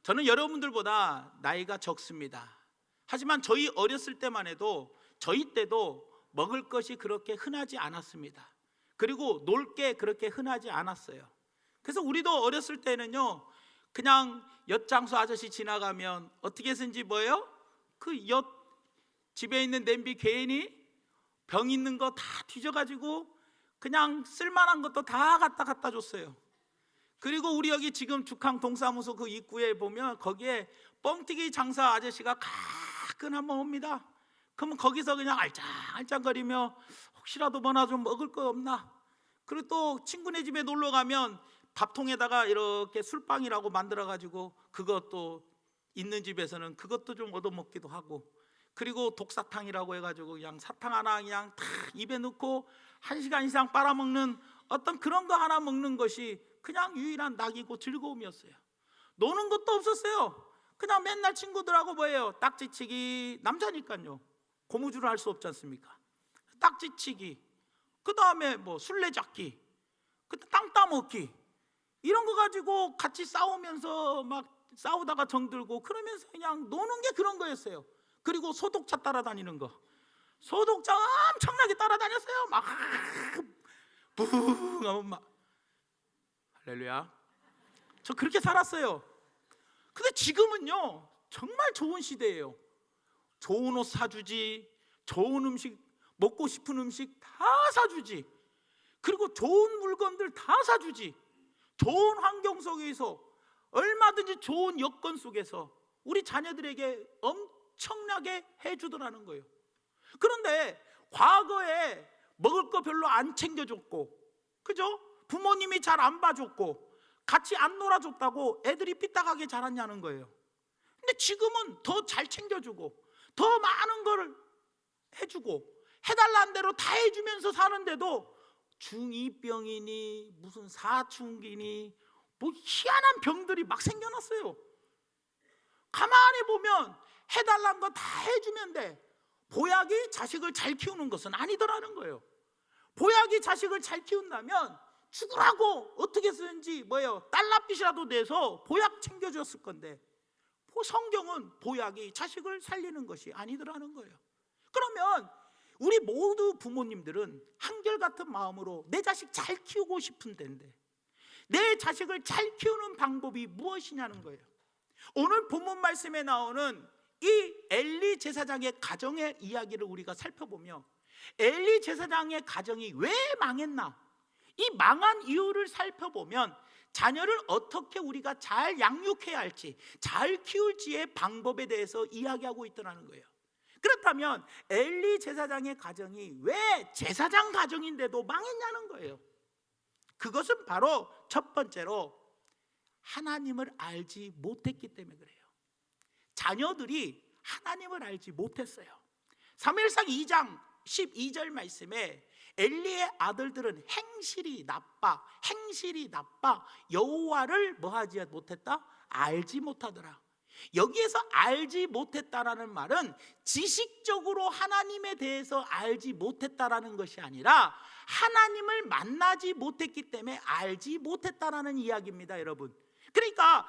저는 여러분들보다 나이가 적습니다. 하지만 저희 어렸을 때만 해도 저희 때도 먹을 것이 그렇게 흔하지 않았습니다. 그리고 놀 게 그렇게 흔하지 않았어요. 그래서 우리도 어렸을 때는요, 그냥 엿장수 아저씨 지나가면 어떻게 했는지 뭐예요? 그 엿 집에 있는 냄비 괜히 병 있는 거 다 뒤져가지고 그냥 쓸만한 것도 다 갖다 줬어요. 그리고 우리 여기 지금 죽항 동사무소 그 입구에 보면 거기에 뻥튀기 장사 아저씨가 가끔 한번 옵니다. 그러면 거기서 그냥 알짱알짱거리며 혹시라도 뭐나 좀 먹을 거 없나? 그리고 또 친구네 집에 놀러 가면 밥통에다가 이렇게 술빵이라고 만들어가지고 그것도 있는 집에서는 그것도 좀 얻어먹기도 하고, 그리고 독사탕이라고 해가지고 그냥 사탕 하나 그냥 다 입에 넣고 1시간 이상 빨아먹는 어떤 그런 거 하나 먹는 것이 그냥 유일한 낙이고 즐거움이었어요. 노는 것도 없었어요. 그냥 맨날 친구들하고 뭐예요? 딱지치기, 남자니까요. 고무줄을 할 수 없지 않습니까? 딱지치기, 그 다음에 뭐 술래잡기, 땅 따먹기, 이런 거 가지고 같이 싸우면서 막 싸우다가 정들고 그러면서 그냥 노는 게 그런 거였어요. 그리고 소독차 따라다니는 거, 소독차 엄청나게 따라다녔어요. 막 붕 하면 막 할렐루야. 저 그렇게 살았어요. 근데 지금은요, 정말 좋은 시대예요. 좋은 옷 사주지, 좋은 음식, 먹고 싶은 음식 다 사주지, 그리고 좋은 물건들 다 사주지. 좋은 환경 속에서, 얼마든지 좋은 여건 속에서 우리 자녀들에게 엄청나게 해주더라는 거예요. 그런데 과거에 먹을 거 별로 안 챙겨줬고, 그죠? 부모님이 잘 안 봐줬고 같이 안 놀아줬다고 애들이 삐딱하게 자랐냐는 거예요. 근데 지금은 더 잘 챙겨주고 더 많은 거를 해주고 해달라는 대로 다 해주면서 사는데도 중2병이니 무슨 사춘기니 뭐 희한한 병들이 막 생겨났어요. 가만히 보면 해달라는 거 다 해주면 돼. 보약이 자식을 잘 키우는 것은 아니더라는 거예요. 보약이 자식을 잘 키운다면 죽으라고 어떻게 쓰는지 뭐예요? 달러빚이라도 내서 보약 챙겨줬을 건데, 성경은 보약이 자식을 살리는 것이 아니더라는 거예요. 그러면 우리 모두 부모님들은 한결같은 마음으로 내 자식 잘 키우고 싶은 데인데 내 자식을 잘 키우는 방법이 무엇이냐는 거예요. 오늘 본문 말씀에 나오는 이 엘리 제사장의 가정의 이야기를 우리가 살펴보며 엘리 제사장의 가정이 왜 망했나, 이 망한 이유를 살펴보면 자녀를 어떻게 우리가 잘 양육해야 할지, 잘 키울지의 방법에 대해서 이야기하고 있더라는 거예요. 그렇다면 엘리 제사장의 가정이 왜 제사장 가정인데도 망했냐는 거예요. 그것은 바로 첫 번째로 하나님을 알지 못했기 때문에 그래요. 자녀들이 하나님을 알지 못했어요. 사무엘상 2장 12절 말씀에 엘리의 아들들은 행실이 나빠 여호와를 뭐하지 못했다? 알지 못하더라. 여기에서 알지 못했다라는 말은 지식적으로 하나님에 대해서 알지 못했다라는 것이 아니라 하나님을 만나지 못했기 때문에 알지 못했다라는 이야기입니다, 여러분. 그러니까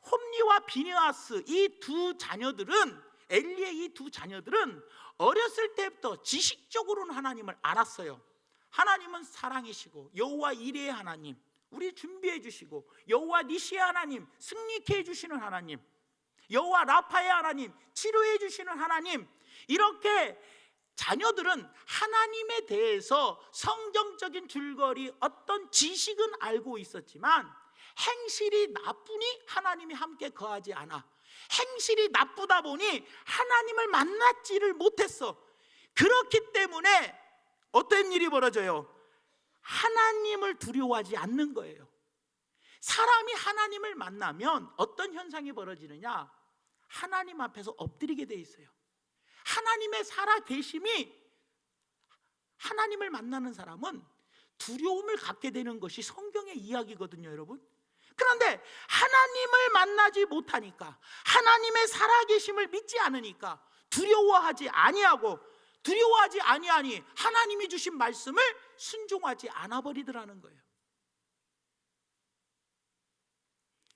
홈리와 비느하스, 이 두 자녀들은, 엘리의 이 두 자녀들은 어렸을 때부터 지식적으로는 하나님을 알았어요. 하나님은 사랑이시고 여호와 이레의 하나님, 우리 준비해 주시고, 여호와 니시의 하나님, 승리케 해주시는 하나님, 여호와 라파의 하나님, 치료해 주시는 하나님, 이렇게 자녀들은 하나님에 대해서 성경적인 줄거리 어떤 지식은 알고 있었지만 행실이 나쁘니 하나님이 함께 거하지 않아, 행실이 나쁘다 보니 하나님을 만나지를 못했어. 그렇기 때문에 어떤 일이 벌어져요? 하나님을 두려워하지 않는 거예요. 사람이 하나님을 만나면 어떤 현상이 벌어지느냐? 하나님 앞에서 엎드리게 돼 있어요. 하나님의 살아계심이, 하나님을 만나는 사람은 두려움을 갖게 되는 것이 성경의 이야기거든요, 여러분. 그런데 하나님을 만나지 못하니까, 하나님의 살아계심을 믿지 않으니까 두려워하지 아니하고, 두려워하지 아니하니 하나님이 주신 말씀을 순종하지 않아 버리더라는 거예요.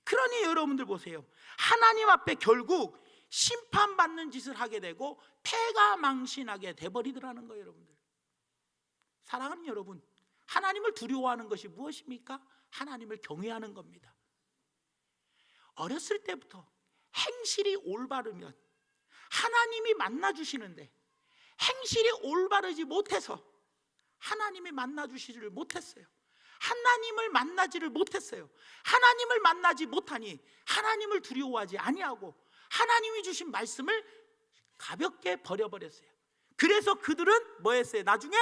그러니 여러분들 보세요. 하나님 앞에 결국 심판받는 짓을 하게 되고 패가 망신하게 돼버리더라는 거예요. 여러분들, 사랑하는 여러분, 하나님을 두려워하는 것이 무엇입니까? 하나님을 경외하는 겁니다. 어렸을 때부터 행실이 올바르면 하나님이 만나주시는데 행실이 올바르지 못해서 하나님이 만나주시지를 못했어요. 하나님을 만나지를 못했어요. 하나님을 만나지 못하니 하나님을 두려워하지 아니하고 하나님이 주신 말씀을 가볍게 버려버렸어요. 그래서 그들은 뭐 했어요? 나중에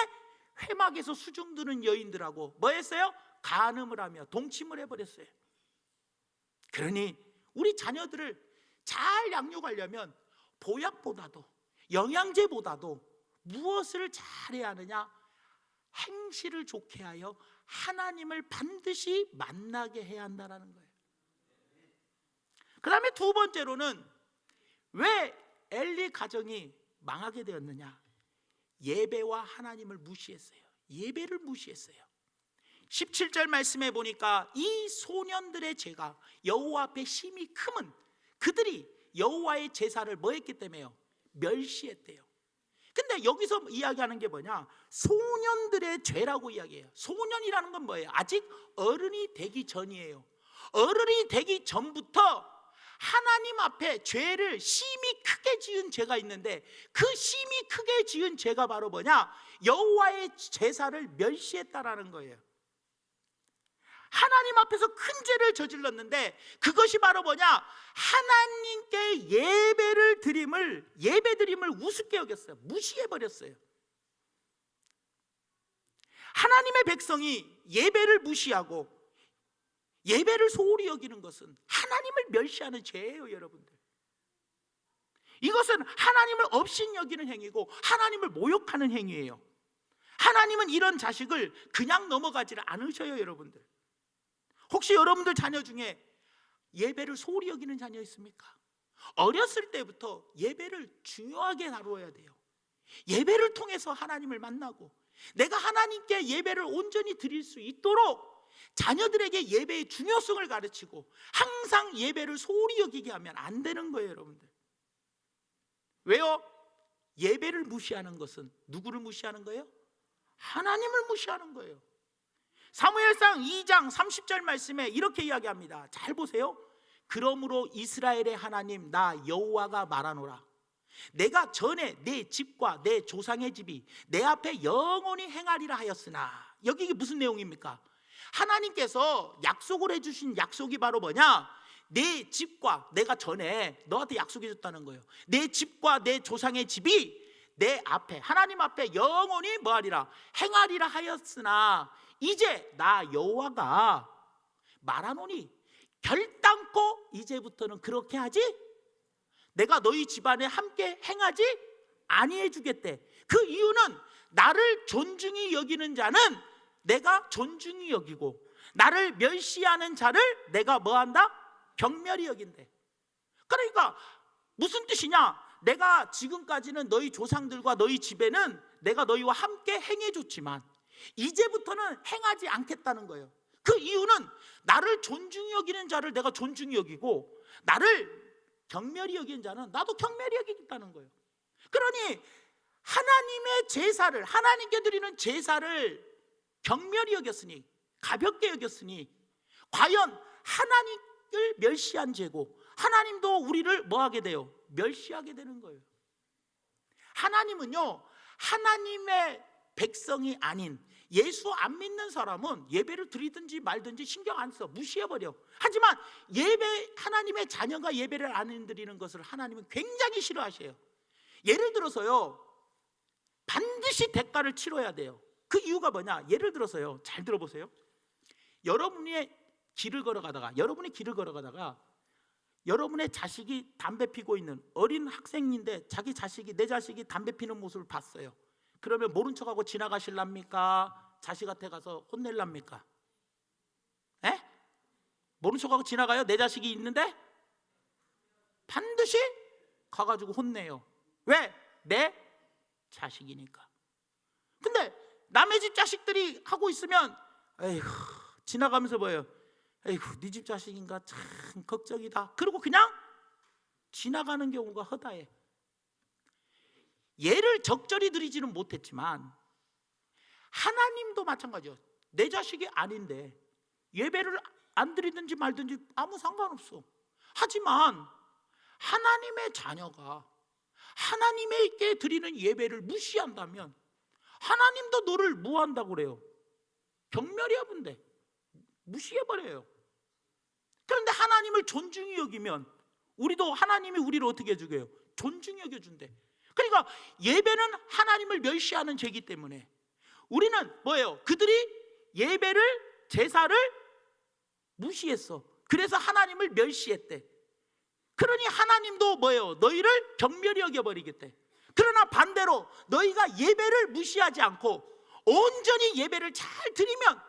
회막에서 수중 드는 여인들하고 뭐 했어요? 간음을 하며 동침을 해버렸어요. 그러니 우리 자녀들을 잘 양육하려면 보약보다도 영양제보다도 무엇을 잘해야 하느냐? 행실을 좋게 하여 하나님을 반드시 만나게 해야 한다는 거예요. 그 다음에 두 번째로는 왜 엘리 가정이 망하게 되었느냐? 예배와 하나님을 무시했어요. 예배를 무시했어요. 17절 말씀에 보니까 이 소년들의 죄가 여호와 앞에 심히 크면 그들이 여호와의 제사를 뭐 했기 때문에요? 멸시했대요. 근데 여기서 이야기하는 게 뭐냐? 소년들의 죄라고 이야기해요. 소년이라는 건 뭐예요? 아직 어른이 되기 전이에요. 어른이 되기 전부터 하나님 앞에 죄를 심히 크게 지은 죄가 있는데 그 심히 크게 지은 죄가 바로 뭐냐? 여호와의 제사를 멸시했다라는 거예요. 하나님 앞에서 큰 죄를 저질렀는데 그것이 바로 뭐냐? 하나님께 예배 드림을 우습게 여겼어요. 무시해버렸어요. 하나님의 백성이 예배를 무시하고 예배를 소홀히 여기는 것은 하나님을 멸시하는 죄예요. 여러분들, 이것은 하나님을 업신 여기는 행위고 하나님을 모욕하는 행위예요. 하나님은 이런 자식을 그냥 넘어가지를 않으셔요. 여러분들, 혹시 여러분들 자녀 중에 예배를 소홀히 여기는 자녀 있습니까? 어렸을 때부터 예배를 중요하게 다루어야 돼요. 예배를 통해서 하나님을 만나고 내가 하나님께 예배를 온전히 드릴 수 있도록 자녀들에게 예배의 중요성을 가르치고 항상 예배를 소홀히 여기게 하면 안 되는 거예요. 여러분들, 왜요? 예배를 무시하는 것은 누구를 무시하는 거예요? 하나님을 무시하는 거예요. 사무엘상 2장 30절 말씀에 이렇게 이야기합니다. 잘 보세요. 그러므로 이스라엘의 하나님 나 여호와가 말하노라. 내가 전에 내 집과 내 조상의 집이 내 앞에 영원히 행하리라 하였으나. 여기 이게 무슨 내용입니까? 하나님께서 약속을 해주신 약속이 바로 뭐냐? 내 집과, 내가 전에 너한테 약속해 줬다는 거예요. 내 집과 내 조상의 집이 내 앞에, 하나님 앞에 영원히 뭐하리라? 행하리라 하였으나 이제 나 여호와가 말하노니 결단코 이제부터는 그렇게 하지, 내가 너희 집안에 함께 행하지 아니해 주겠대. 그 이유는 나를 존중히 여기는 자는 내가 존중히 여기고 나를 멸시하는 자를 내가 뭐한다? 경멸히 여긴대. 그러니까 무슨 뜻이냐? 내가 지금까지는 너희 조상들과 너희 집에는 내가 너희와 함께 행해줬지만 이제부터는 행하지 않겠다는 거예요. 그 이유는 나를 존중히 여기는 자를 내가 존중히 여기고 나를 경멸히 여기는 자는 나도 경멸히 여기겠다는 거예요. 그러니 하나님의 제사를, 하나님께 드리는 제사를 경멸히 여겼으니, 가볍게 여겼으니 과연 하나님을 멸시한 죄고 하나님도 우리를 뭐하게 돼요? 멸시하게 되는 거예요. 하나님은요, 하나님의 백성이 아닌 예수 안 믿는 사람은 예배를 드리든지 말든지 신경 안 써, 무시해버려. 하지만 하나님의 자녀가 예배를 안 드리는 것을 하나님은 굉장히 싫어하셔요. 예를 들어서요, 반드시 대가를 치러야 돼요. 그 이유가 뭐냐? 예를 들어서요, 잘 들어보세요. 여러분이 길을 걸어가다가 여러분의 자식이 담배 피고 있는 어린 학생인데 자기 자식이, 내 자식이 담배 피는 모습을 봤어요. 그러면 모른 척하고 지나가실랍니까? 자식한테 가서 혼낼랍니까? 에? 모른 척하고 지나가요? 내 자식이 있는데? 반드시 가가지고 혼내요. 왜? 내 자식이니까. 근데 남의 집 자식들이 하고 있으면 에휴, 지나가면서 뭐예요? 에이구, 네 집 자식인가 참 걱정이다. 그리고 그냥 지나가는 경우가 허다해. 예를 적절히 드리지는 못했지만 하나님도 마찬가지예요. 내 자식이 아닌데 예배를 안 드리든지 말든지 아무 상관없어. 하지만 하나님의 자녀가 하나님에게 드리는 예배를 무시한다면 하나님도 너를 무한다고 그래요. 경멸이 해본대. 무시해버려요. 그런데 하나님을 존중히 여기면 우리도 하나님이 우리를 어떻게 해주게요? 존중히 여겨준대. 그러니까 예배는 하나님을 멸시하는 죄이기 때문에 우리는 뭐예요? 그들이 예배를, 제사를 무시했어. 그래서 하나님을 멸시했대. 그러니 하나님도 뭐예요? 너희를 경멸히 여겨버리겠대. 그러나 반대로 너희가 예배를 무시하지 않고 온전히 예배를 잘 드리면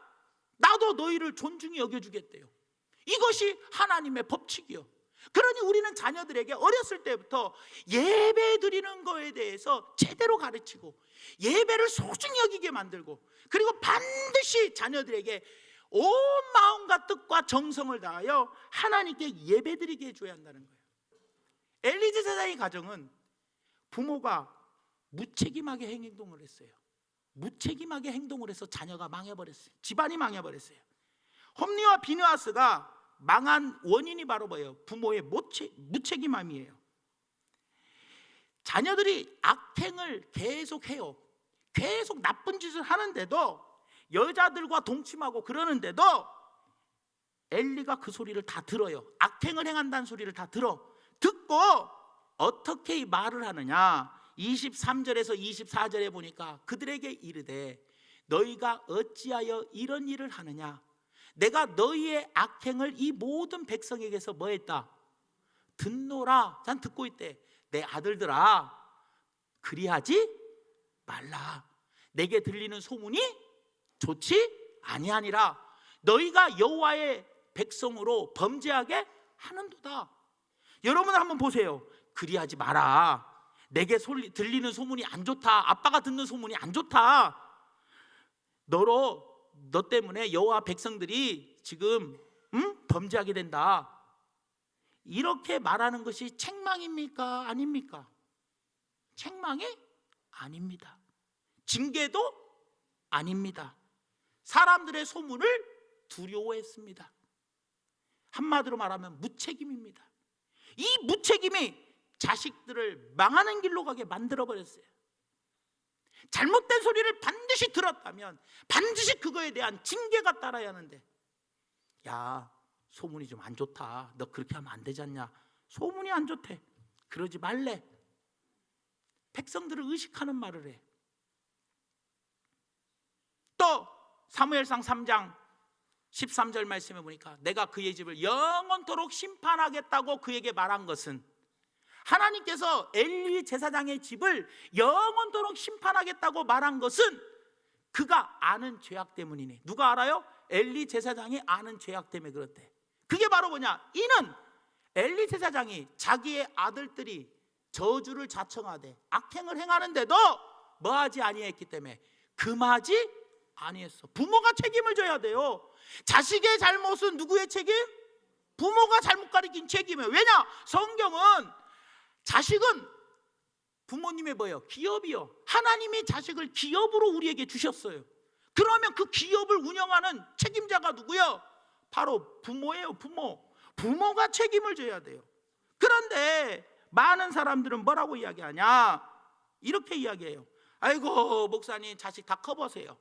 나도 너희를 존중히 여겨주겠대요. 이것이 하나님의 법칙이요. 그러니 우리는 자녀들에게 어렸을 때부터 예배 드리는 거에 대해서 제대로 가르치고 예배를 소중히 여기게 만들고, 그리고 반드시 자녀들에게 온 마음과 뜻과 정성을 다하여 하나님께 예배 드리게 해줘야 한다는 거예요. 엘리 제사장의 가정은 부모가 무책임하게 행동을 했어요. 무책임하게 행동을 해서 자녀가 망해버렸어요. 집안이 망해버렸어요. 홈리와 비느하스가 망한 원인이 바로 뭐예요? 부모의 무책임함이에요. 자녀들이 악행을 계속해요. 계속 나쁜 짓을 하는데도, 여자들과 동침하고 그러는데도 엘리가 그 소리를 다 들어요. 악행을 행한다는 소리를 다 듣고 어떻게 말을 하느냐, 23절에서 24절에 보니까 그들에게 이르되 너희가 어찌하여 이런 일을 하느냐, 내가 너희의 악행을 이 모든 백성에게서 뭐 했다? 듣노라. 난 듣고 있대. 내 아들들아, 그리하지 말라. 내게 들리는 소문이 좋지 아니하니라. 너희가 여호와의 백성으로 범죄하게 하는도다. 여러분 한번 보세요. 그리하지 마라. 내게 들리는 소문이 안 좋다. 아빠가 듣는 소문이 안 좋다. 너 때문에 여호와 백성들이 지금 범죄하게 된다. 이렇게 말하는 것이 책망입니까? 아닙니까? 책망이 아닙니다. 징계도 아닙니다. 사람들의 소문을 두려워했습니다. 한마디로 말하면 무책임입니다. 이 무책임이 자식들을 망하는 길로 가게 만들어버렸어요. 잘못된 소리를 반드시 들었다면 반드시 그거에 대한 징계가 따라야 하는데, 야, 소문이 좀 안 좋다. 너 그렇게 하면 안 되지 않냐? 소문이 안 좋대. 그러지 말래. 백성들을 의식하는 말을 해. 또 사무엘상 3장 13절 말씀해 보니까 내가 그의 집을 영원토록 심판하겠다고 그에게 말한 것은, 하나님께서 엘리 제사장의 집을 영원토록 심판하겠다고 말한 것은 그가 아는 죄악 때문이네. 누가 알아요? 엘리 제사장이 아는 죄악 때문에 그렇대. 그게 바로 뭐냐? 이는 엘리 제사장이 자기의 아들들이 저주를 자청하되 악행을 행하는데도 뭐하지 아니했기 때문에 금하지 아니했어. 부모가 책임을 져야 돼요. 자식의 잘못은 누구의 책임? 부모가 잘못 가르친 책임이에요. 왜냐? 성경은 자식은 부모님의 뭐예요? 기업이요. 하나님이 자식을 기업으로 우리에게 주셨어요. 그러면 그 기업을 운영하는 책임자가 누구요? 바로 부모예요. 부모가 책임을 져야 돼요. 그런데 많은 사람들은 뭐라고 이야기하냐? 이렇게 이야기해요. 아이고 목사님, 자식 다 커보세요.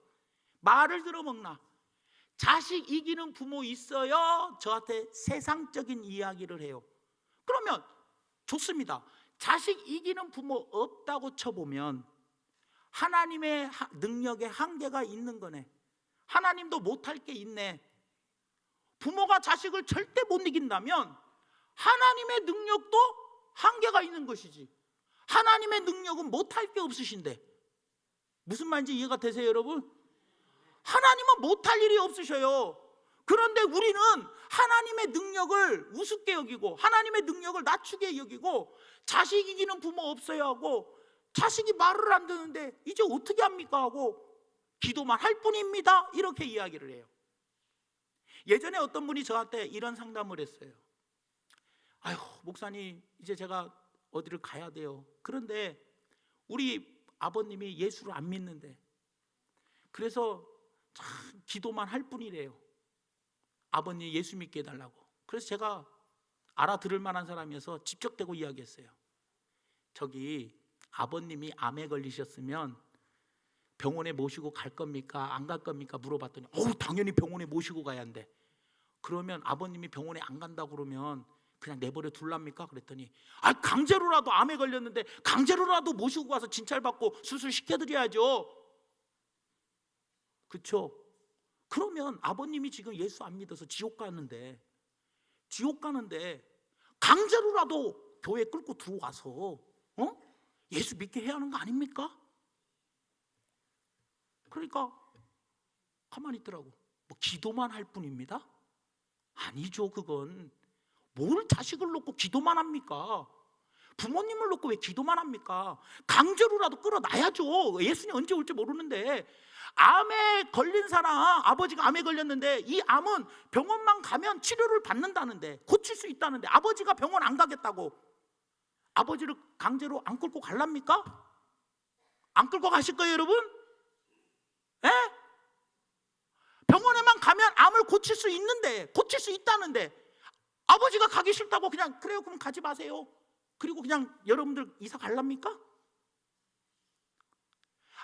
말을 들어먹나? 자식 이기는 부모 있어요? 저한테 세상적인 이야기를 해요. 그러면 좋습니다. 자식 이기는 부모 없다고 쳐보면 하나님의 능력에 한계가 있는 거네. 하나님도 못할 게 있네. 부모가 자식을 절대 못 이긴다면 하나님의 능력도 한계가 있는 것이지. 하나님의 능력은 못할 게 없으신데. 무슨 말인지 이해가 되세요, 여러분? 하나님은 못할 일이 없으셔요. 그런데 우리는 하나님의 능력을 우습게 여기고 하나님의 능력을 낮추게 여기고 자식 이기는 부모 없어야 하고, 자식이 말을 안 듣는데 이제 어떻게 합니까 하고 기도만 할 뿐입니다, 이렇게 이야기를 해요. 예전에 어떤 분이 저한테 이런 상담을 했어요. 아유, 목사님, 이제 제가 어디를 가야 돼요. 그런데 우리 아버님이 예수를 안 믿는데, 그래서 참 기도만 할 뿐이래요. 아버님 예수 믿게 해달라고. 그래서 제가 알아들을 만한 사람이어서 직접대고 이야기했어요. 저기 아버님이 암에 걸리셨으면 병원에 모시고 갈 겁니까? 안 갈 겁니까? 물어봤더니 당연히 병원에 모시고 가야 한대. 그러면 아버님이 병원에 안 간다고 그러면 그냥 내버려 둘랍니까? 그랬더니 강제로라도 암에 걸렸는데 강제로라도 모시고 가서 진찰받고 수술 시켜드려야죠. 그렇죠? 그러면 아버님이 지금 예수 안 믿어서 지옥 가는데 강제로라도 교회 끌고 들어와서 예수 믿게 해야 하는 거 아닙니까? 그러니까 가만히 있더라고. 뭐 기도만 할 뿐입니다? 아니죠. 그건 뭘 자식을 놓고 기도만 합니까? 부모님을 놓고 왜 기도만 합니까? 강제로라도 끌어놔야죠. 예수님 언제 올지 모르는데. 암에 걸린 사람, 아버지가 암에 걸렸는데 이 암은 병원만 가면 치료를 받는다는데, 고칠 수 있다는데, 아버지가 병원 안 가겠다고 아버지를 강제로 안 끌고 갈랍니까? 안 끌고 가실 거예요, 여러분? 예? 병원에만 가면 암을 고칠 수 있다는데 아버지가 가기 싫다고 그냥 그래요, 그럼 가지 마세요. 그리고 그냥 여러분들 이사 갈랍니까?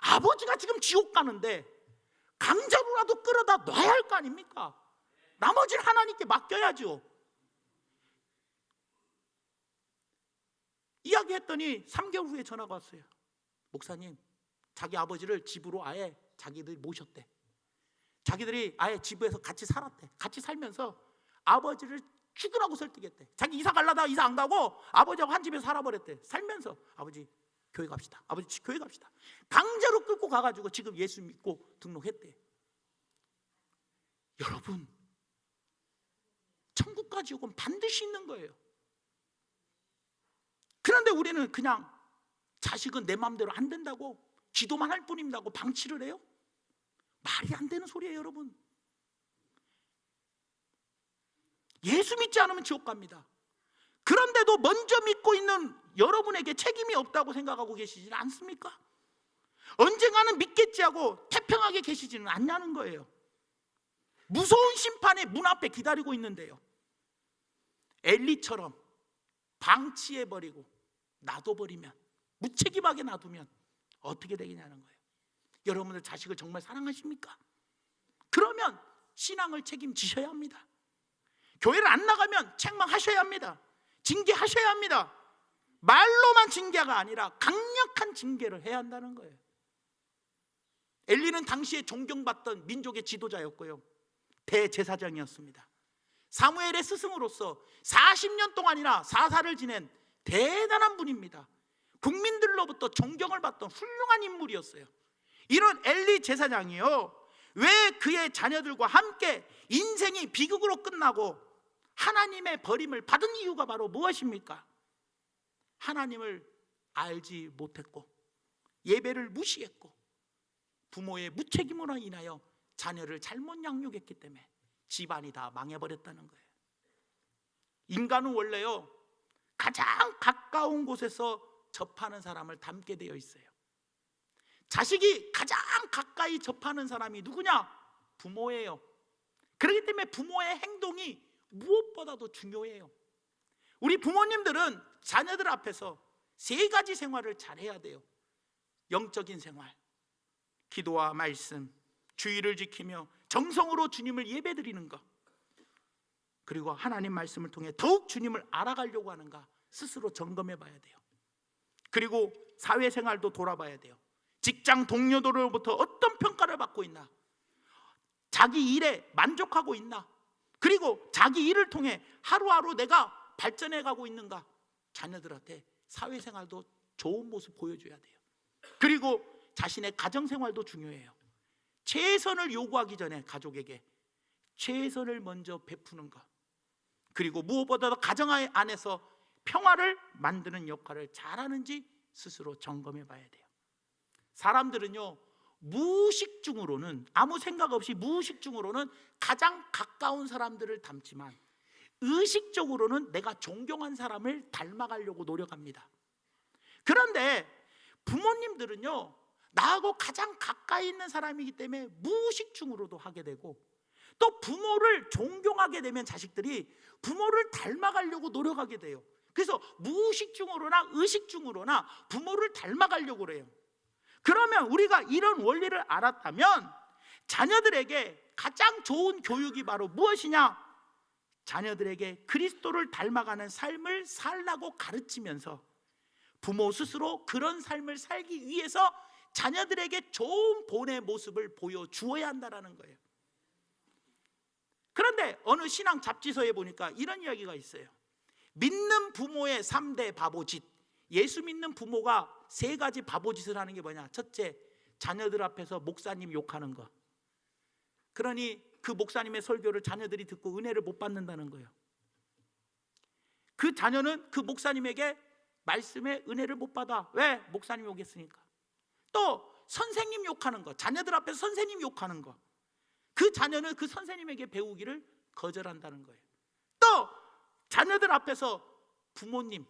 아버지가 지금 지옥 가는데 강제로라도 끌어다 놔야 할 거 아닙니까? 나머지는 하나님께 맡겨야죠. 이야기했더니 3개월 후에 전화가 왔어요. 목사님, 자기 아버지를 집으로 아예 자기들이 모셨대. 자기들이 아예 집에서 같이 살았대. 같이 살면서 아버지를 죽으라고 설득했대. 자기 이사 갈라다가 이사 안 가고 아버지하고 한 집에서 살아버렸대. 살면서 아버지 교회 갑시다. 아버지 교회 갑시다. 강제로 끌고 가가지고 지금 예수 믿고 등록했대. 여러분, 천국까지 오면 반드시 있는 거예요. 그런데 우리는 그냥 자식은 내 마음대로 안 된다고, 기도만 할 뿐입니다고 방치를 해요? 말이 안 되는 소리예요, 여러분. 예수 믿지 않으면 지옥 갑니다. 그런데도 먼저 믿고 있는 여러분에게 책임이 없다고 생각하고 계시지는 않습니까? 언젠가는 믿겠지 하고 태평하게 계시지는 않냐는 거예요. 무서운 심판의 문 앞에 기다리고 있는데요, 엘리처럼 방치해버리고 놔둬버리면, 무책임하게 놔두면 어떻게 되겠냐는 거예요. 여러분들 자식을 정말 사랑하십니까? 그러면 신앙을 책임지셔야 합니다. 교회를 안 나가면 책망하셔야 합니다. 징계하셔야 합니다. 말로만 징계가 아니라 강력한 징계를 해야 한다는 거예요. 엘리는 당시에 존경받던 민족의 지도자였고요, 대제사장이었습니다. 사무엘의 스승으로서 40년 동안이나 사사를 지낸 대단한 분입니다. 국민들로부터 존경을 받던 훌륭한 인물이었어요. 이런 엘리 제사장이요, 왜 그의 자녀들과 함께 인생이 비극으로 끝나고 하나님의 버림을 받은 이유가 바로 무엇입니까? 하나님을 알지 못했고 예배를 무시했고 부모의 무책임으로 인하여 자녀를 잘못 양육했기 때문에 집안이 다 망해버렸다는 거예요. 인간은 원래요, 가장 가까운 곳에서 접하는 사람을 닮게 되어 있어요. 자식이 가장 가까이 접하는 사람이 누구냐? 부모예요. 그렇기 때문에 부모의 행동이 무엇보다도 중요해요. 우리 부모님들은 자녀들 앞에서 3가지 생활을 잘해야 돼요. 영적인 생활, 기도와 말씀, 주의를 지키며 정성으로 주님을 예배드리는 것, 그리고 하나님 말씀을 통해 더욱 주님을 알아가려고 하는가 스스로 점검해 봐야 돼요. 그리고 사회생활도 돌아봐야 돼요. 직장 동료들로부터 어떤 평가를 받고 있나, 자기 일에 만족하고 있나, 그리고 자기 일을 통해 하루하루 내가 발전해 가고 있는가, 자녀들한테 사회생활도 좋은 모습 보여줘야 돼요. 그리고 자신의 가정생활도 중요해요. 최선을 요구하기 전에 가족에게 최선을 먼저 베푸는 것, 그리고 무엇보다도 가정 안에서 평화를 만드는 역할을 잘하는지 스스로 점검해 봐야 돼요. 사람들은요, 무의식중으로는, 아무 생각 없이 무의식중으로는 가장 가까운 사람들을 닮지만 의식적으로는 내가 존경한 사람을 닮아가려고 노력합니다. 그런데 부모님들은요, 나하고 가장 가까이 있는 사람이기 때문에 무의식중으로도 하게 되고, 또 부모를 존경하게 되면 자식들이 부모를 닮아가려고 노력하게 돼요. 그래서 무의식중으로나 의식중으로나 부모를 닮아가려고 그래요. 그러면 우리가 이런 원리를 알았다면 자녀들에게 가장 좋은 교육이 바로 무엇이냐? 자녀들에게 그리스도를 닮아가는 삶을 살라고 가르치면서 부모 스스로 그런 삶을 살기 위해서 자녀들에게 좋은 본의 모습을 보여주어야 한다는 거예요. 그런데 어느 신앙 잡지서에 보니까 이런 이야기가 있어요. 믿는 부모의 3대 바보짓. 예수 믿는 부모가 3가지 바보짓을 하는 게 뭐냐? 첫째, 자녀들 앞에서 목사님 욕하는 거. 그러니 그 목사님의 설교를 자녀들이 듣고 은혜를 못 받는다는 거예요. 그 자녀는 그 목사님에게 말씀에 은혜를 못 받아. 왜? 목사님 욕했으니까. 또 선생님 욕하는 거, 자녀들 앞에서 선생님 욕하는 거, 그 자녀는 그 선생님에게 배우기를 거절한다는 거예요. 또 자녀들 앞에서 부모님,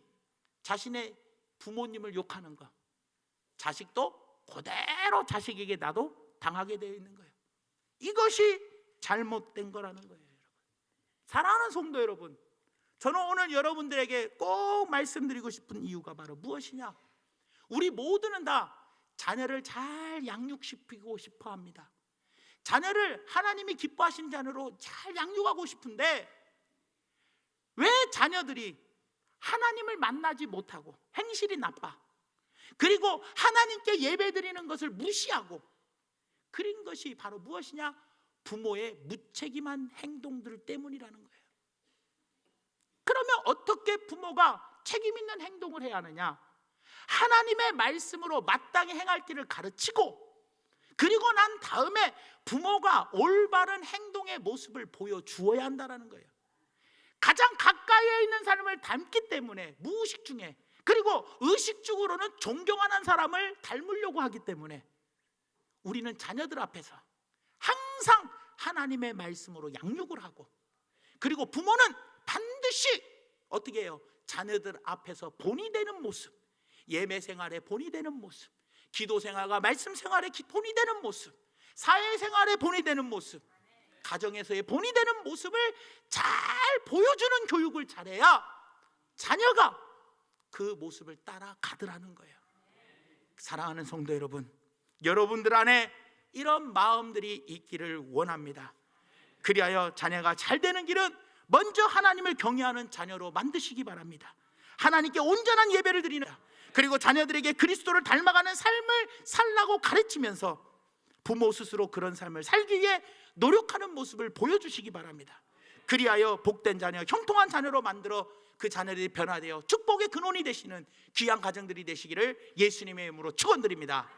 자신의 부모님을 욕하는 거, 자식도 그대로 자식에게 나도 당하게 되어 있는 거예요. 이것이 잘못된 거라는 거예요. 여러분, 사랑하는 성도 여러분, 저는 오늘 여러분들에게 꼭 말씀드리고 싶은 이유가 바로 무엇이냐? 우리 모두는 다 자녀를 잘 양육시키고 싶어 합니다. 자녀를 하나님이 기뻐하신 자녀로 잘 양육하고 싶은데 왜 자녀들이 하나님을 만나지 못하고 행실이 나빠, 그리고 하나님께 예배드리는 것을 무시하고, 그런 것이 바로 무엇이냐? 부모의 무책임한 행동들 때문이라는 거예요. 그러면 어떻게 부모가 책임 있는 행동을 해야 하느냐? 하나님의 말씀으로 마땅히 행할 길을 가르치고, 그리고 난 다음에 부모가 올바른 행동의 모습을 보여주어야 한다는 거예요. 가장 가까이에 있는 사람을 닮기 때문에 무의식 중에, 그리고 의식적으로는 존경하는 사람을 닮으려고 하기 때문에 우리는 자녀들 앞에서 항상 하나님의 말씀으로 양육을 하고, 그리고 부모는 반드시 어떻게 해요? 자녀들 앞에서 본이 되는 모습, 예배 생활에 본이 되는 모습, 기도 생활과 말씀 생활에 본이 되는 모습, 사회 생활에 본이 되는 모습, 가정에서의 본이 되는 모습을 잘 보여주는 교육을 잘해야 자녀가 그 모습을 따라가더라는 거예요. 사랑하는 성도 여러분, 여러분들 안에 이런 마음들이 있기를 원합니다. 그리하여 자녀가 잘 되는 길은 먼저 하나님을 경외하는 자녀로 만드시기 바랍니다. 하나님께 온전한 예배를 드리는, 그리고 자녀들에게 그리스도를 닮아가는 삶을 살라고 가르치면서 부모 스스로 그런 삶을 살기 위해 노력하는 모습을 보여주시기 바랍니다. 그리하여 복된 자녀, 형통한 자녀로 만들어 그 자녀들이 변화되어 축복의 근원이 되시는 귀한 가정들이 되시기를 예수님의 이름으로 축원드립니다.